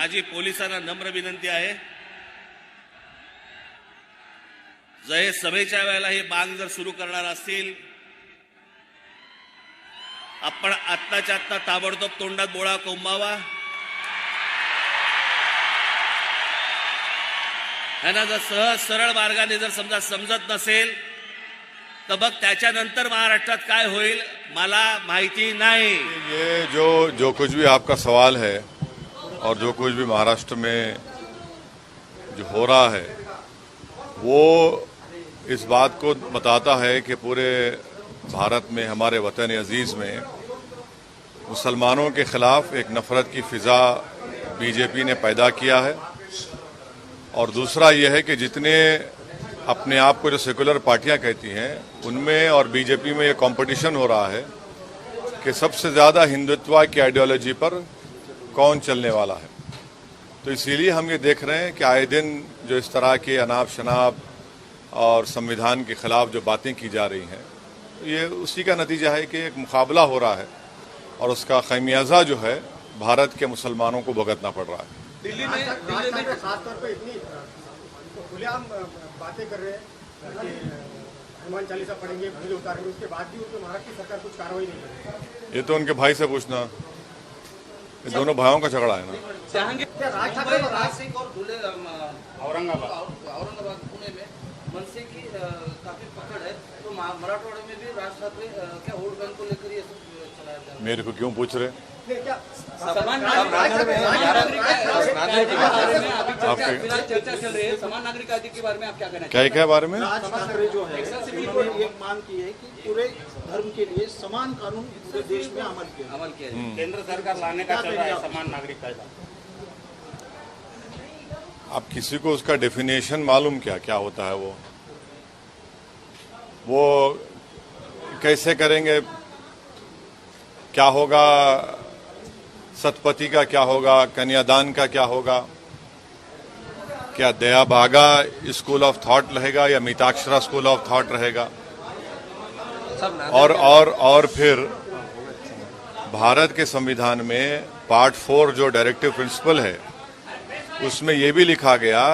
माझी पोलिसांना नम्र विनंती आहे, जर हे सभेच्या वेळेला हे बांग जर सुरू करणार असतील, आपण आत्ताच्या आत्ता ताबडतोब तोंडात बोळा कोंबावा. ह्यांना जर सहज सरळ मार्गाने जर समजा समजत नसेल तर मग त्याच्यानंतर महाराष्ट्रात काय होईल मला माहिती नाही. ये जो कुछ भी आपका सवाल है और जो कुछ भी महाराष्ट्र में जो हो रहा है वो इस बात को बताता है कि पूरे भारत में, हमारे वतन अजीज में मुसलमानों के खिलाफ एक नफरत की फिजा बीजेपी ने पैदा किया है. और दूसरा यह है कि जितने अपने आप को जो सेकुलर पार्टियां कहती हैं उनमें और बीजेपी में ये कंपटीशन हो रहा है कि सबसे ज्यादा हिंदुत्व की आइडियोलॉजी पर कौन चलने वाला है. तो इसीलिए हम ये देख रहे हैं कि आए दिन जो इस तरह के अनाप शनाप और संविधान के खिलाफ जो बातें की जा रही हैं, ये उसी का नतीजा है कि एक मुकाबला हो रहा है और उसका खमियाजा जो है भारत के मुसलमानों को भुगतना पड़ रहा है. दिल्ली में खासतौर पे इतनी खुलेआम बातें कर रहे हैं कि हनुमान चालीसा पढ़ेंगे, भूले उतारेंगे, उसके बाद भी उनके महाराष्ट्र की सरकार कुछ कार्रवाई नहीं करेगी. ये तो उनके भाई से पूछना, ये दोनों भाइयों का झगड़ा है ना. राज ठाकरे और राज सिंह और धुले औरंगाबाद पुणे में मनसे की काफी पकड़ है, तो मराठवाड़े में भी राज ठाकरे क्या वोट बैंक को लेकर ये चलाया जा रहा है. मेरे को क्यों पूछ रहे? समान चर्चा चल रही है, समान नागरिक अधिकार के बारे में आप क्या कहना क्या क्या बारे में? राज ठाकरे जो है उन्होंने एक मांग की है कि पूरे धर्म के लिए समान कानून पूरे देश में अमल किया. केंद्र सरकार लाने का चल रहा है समान नागरिक कायदा. आप किसी को उसका डेफिनेशन मालूम क्या होता है? वो कैसे करेंगे? क्या होगा? सतपति का क्या होगा? कन्यादान का क्या होगा? क्या दया भागा स्कूल ऑफ थॉट रहेगा या मिताक्षरा स्कूल ऑफ थॉट रहेगा? और फिर भारत के संविधान में पार्ट 4 जो डायरेक्टिव प्रिंसिपल है उसमें यह भी लिखा गया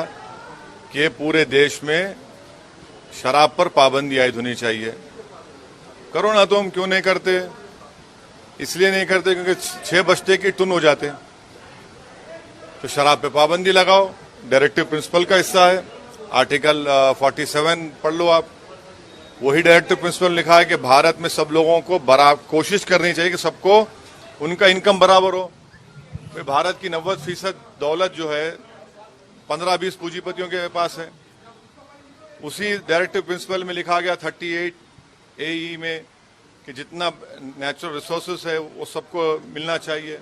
कि पूरे देश में शराब पर पाबंदी आयद होनी चाहिए. करो ना, तो हम क्यों नहीं करते? इसलिए नहीं करते क्योंकि 6 बजते की टुन हो जाते. तो शराब पे पाबंदी लगाओ, डायरेक्टिव प्रिंसिपल का हिस्सा है. आर्टिकल 47 पढ़ लो आप. वही डायरेक्टिव प्रिंसिपल लिखा है कि भारत में सब लोगों को कोशिश करनी चाहिए कि सबको उनका इनकम बराबर हो. भारत की 90% दौलत जो है 15-20 पूंजीपतियों के पास है. उसी डायरेक्टिव प्रिंसिपल में लिखा गया 38 AE में कि जितना नेचुरल रिसोर्सेस है वो सबको मिलना चाहिए.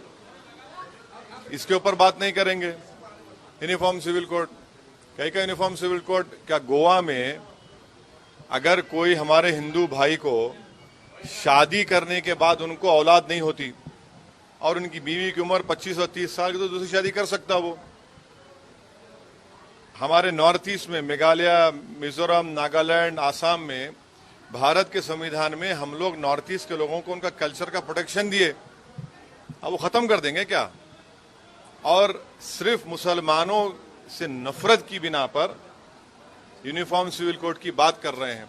इसके ऊपर बात नहीं करेंगे. यूनिफॉर्म सिविल कोड, क्या यूनिफॉर्म सिविल कोड? क्या गोवा में अगर कोई हमारे हिंदू भाई को शादी करने के बाद उनको औलाद नहीं होती और उनकी बीवी की उम्र 25 और 30 साल की, तो दूसरी शादी कर सकता वो. हमारे नॉर्थ ईस्ट में मेघालय, मिजोरम, नागालैंड, आसाम में भारत के संविधान में हम लोग नॉर्थ ईस्ट के लोगों को उनका कल्चर का प्रोटेक्शन दिए. अब वो खत्म कर देंगे क्या? और सिर्फ मुसलमानों से नफरत की बिना पर यूनिफॉर्म सिविल कोड की बात कर रहे हैं.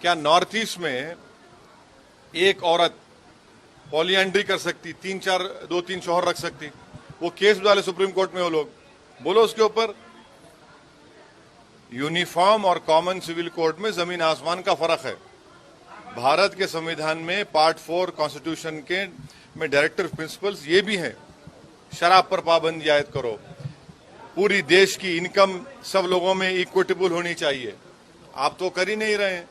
क्या नॉर्थ ईस्ट में एक औरत पॉलीएंड्री कर सकती, 2-3 शौहर रख सकती? वो केस डाले सुप्रीम कोर्ट में वो लोग. बोलो उसके ऊपर. यूनिफॉर्म और कॉमन सिविल कोड में जमीन आसमान का फर्क है. भारत के संविधान में पार्ट 4 कॉन्स्टिट्यूशन के में डायरेक्टिव प्रिंसिपल्स ये भी हैं. शराब पर पाबंदी आयद करो, पूरी देश की इनकम सब लोगों में इक्विटेबल होनी चाहिए. आप तो कर ही नहीं रहे हैं.